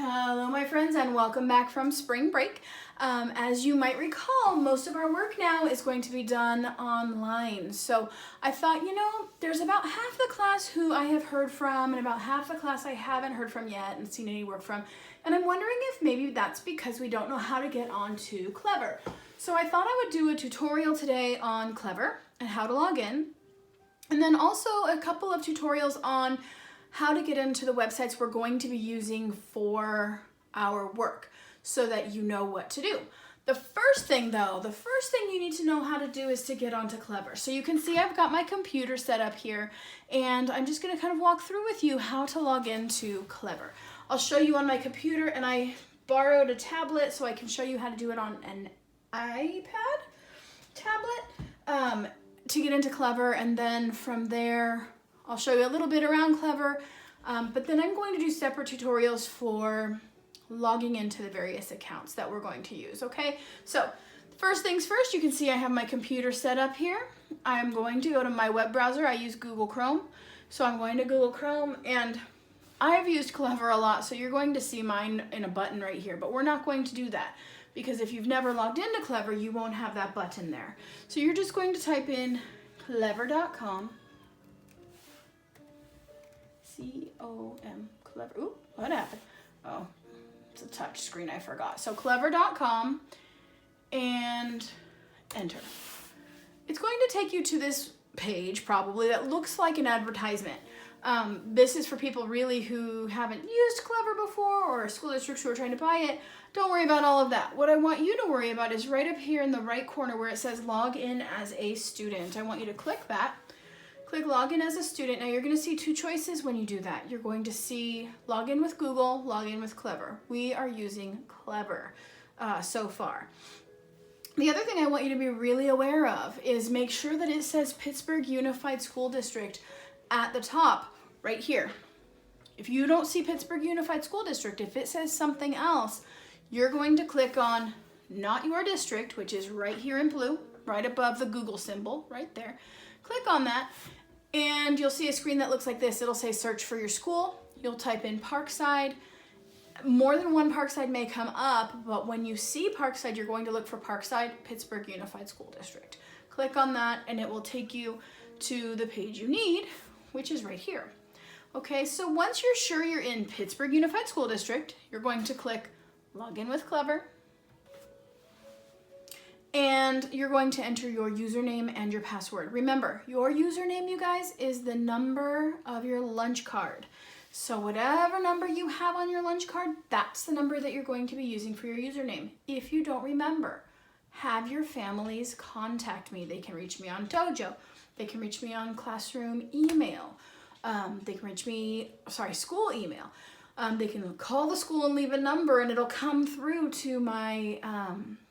Hello my friends and welcome back from spring break. As you might recall, most of our work now is going to be done online. So I thought, there's about half the class who I have heard from and about half the class I haven't heard from yet and seen any work from. And I'm wondering if maybe that's because we don't know how to get onto Clever. So I thought I would do a tutorial today on Clever and how to log in. And then also a couple of tutorials on how to get into the websites we're going to be using for our work so that you know what to do. The first thing you need to know how to do is to get onto Clever. So you can see I've got my computer set up here and I'm just going to kind of walk through with you how to log into Clever. I'll show you on my computer, and I borrowed a tablet so I can show you how to do it on an iPad tablet to get into Clever, and then from there I'll show you a little bit around Clever, but then I'm going to do separate tutorials for logging into the various accounts that we're going to use, okay? So first things first, you can see I have my computer set up here. I'm going to go to my web browser. I use Google Chrome, so I'm going to Google Chrome, and I've used Clever a lot, so you're going to see mine in a button right here, but we're not going to do that because if you've never logged into Clever, you won't have that button there. So you're just going to type in clever.com. C-O-M, Clever. Ooh, what happened? Oh, it's a touch screen, I forgot. So clever.com and enter. It's going to take you to this page probably that looks like an advertisement. This is for people really who haven't used Clever before or school districts who are trying to buy it. Don't worry about all of that. What I want you to worry about is right up here in the right corner where it says log in as a student. I want you to click that. Click log in as a student. Now you're going to see two choices when you do that. You're going to see log in with Google, log in with Clever. We are using Clever so far. The other thing I want you to be really aware of is make sure that it says Pittsburgh Unified School District at the top right here. If you don't see Pittsburgh Unified School District, if it says something else, you're going to click on not your district, which is right here in blue, right above the Google symbol, right there. Click on that and you'll see a screen that looks like this. It'll say search for your school. You'll type in Parkside. More than one Parkside may come up, but when you see Parkside, you're going to look for Parkside, Pittsburgh Unified School District. Click on that and it will take you to the page you need, which is right here. Okay, so once you're sure you're in Pittsburgh Unified School District, you're going to click log in with Clever. And you're going to enter your username and your password. Remember, your username, you guys, is the number of your lunch card. So whatever number you have on your lunch card, that's the number that you're going to be using for your username. If you don't remember, have your families contact me. They can reach me on Dojo. They can reach me on classroom email. They can reach me, school email. They can call the school and leave a number and it'll come through to my,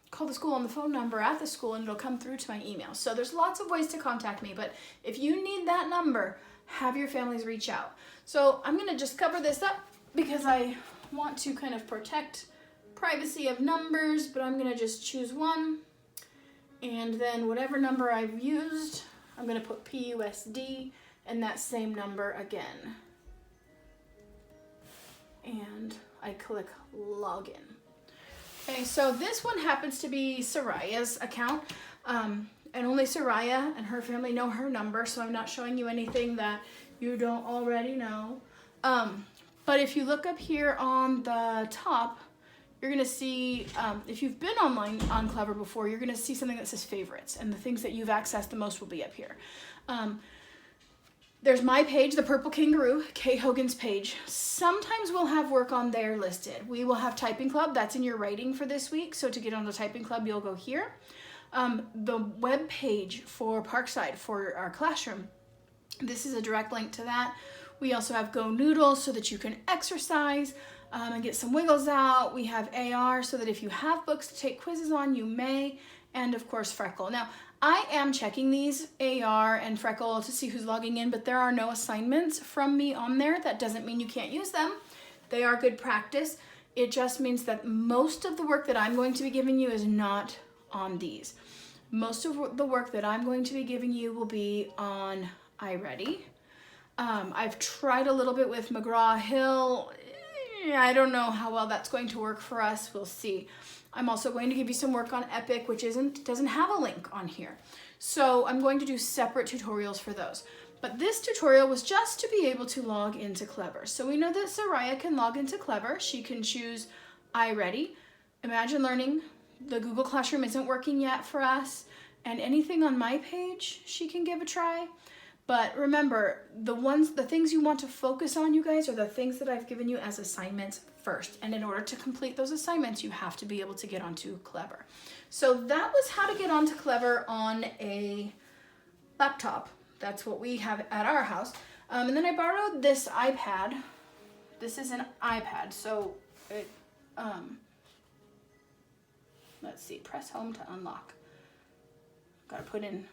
call the school on the phone number at the school and it'll come through to my email. So there's lots of ways to contact me, but if you need that number, have your families reach out. So I'm gonna just cover this up because I want to kind of protect privacy of numbers, but I'm gonna just choose one. And then whatever number I've used, I'm gonna put PUSD and that same number again. And I click login. Okay, so this one happens to be Soraya's account, and only Soraya and her family know her number, so I'm not showing you anything that you don't already know. But if you look up here on the top, you're gonna see, if you've been online on Clever before, you're gonna see something that says favorites, and the things that you've accessed the most will be up here. There's my page, the Purple Kangaroo, Kay Hogan's page. Sometimes we'll have work on there listed. We will have Typing Club, that's in your writing for this week. So to get on the Typing Club, you'll go here. The web page for Parkside, for our classroom, this is a direct link to that. We also have Go Noodle so that you can exercise and get some wiggles out. We have AR so that if you have books to take quizzes on, you may. And of course, Freckle. Now, I am checking these AR and Freckle to see who's logging in, but there are no assignments from me on there. That doesn't mean you can't use them. They are good practice. It just means that most of the work that I'm going to be giving you is not on these. Most of the work that I'm going to be giving you will be on iReady. I've tried a little bit with McGraw-Hill. I don't know how well that's going to work for us. We'll see. I'm also going to give you some work on Epic, which doesn't have a link on here. So I'm going to do separate tutorials for those. But this tutorial was just to be able to log into Clever. So we know that Soraya can log into Clever. She can choose iReady, Imagine Learning. The Google Classroom isn't working yet for us. And anything on my page, she can give a try. But remember, the things you want to focus on, you guys, are the things that I've given you as assignments first. And in order to complete those assignments, you have to be able to get onto Clever. So that was how to get onto Clever on a laptop. That's what we have at our house. And then I borrowed this iPad. This is an iPad, so it, let's see, press home to unlock. Gotta put in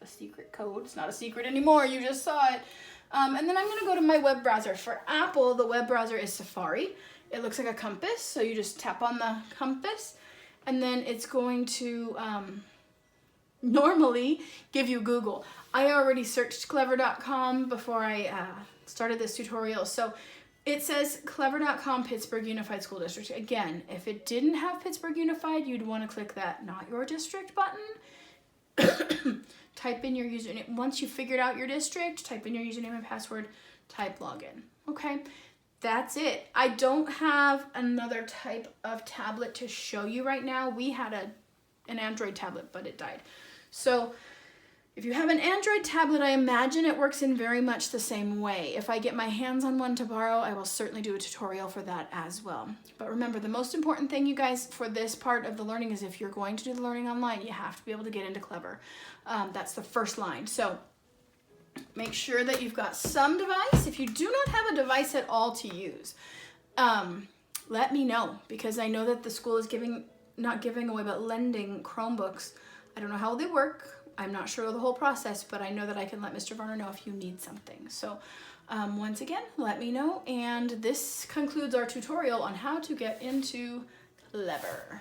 the secret code. It's not a secret anymore, you just saw it. And then I'm gonna go to my web browser. For Apple, the web browser is Safari. It looks like a compass, so you just tap on the compass, and then it's going to normally give you Google. I already searched clever.com before I started this tutorial, so it says clever.com Pittsburgh Unified School District. Again, if it didn't have Pittsburgh Unified, you'd want to click that Not Your District button. Type in your username. Once you figured out your district, type in your username and password, type login. Okay, that's it. I don't have another type of tablet to show you right now. We had an Android tablet, but it died. So if you have an Android tablet, I imagine it works in very much the same way. If I get my hands on one to borrow, I will certainly do a tutorial for that as well. But remember, the most important thing, you guys, for this part of the learning is if you're going to do the learning online, you have to be able to get into Clever. That's the first line. So make sure that you've got some device. If you do not have a device at all to use, let me know, because I know that the school is not giving away, but lending Chromebooks. I don't know how they work. I'm not sure of the whole process, but I know that I can let Mr. Varner know if you need something. So once again, let me know. And this concludes our tutorial on how to get into Clever.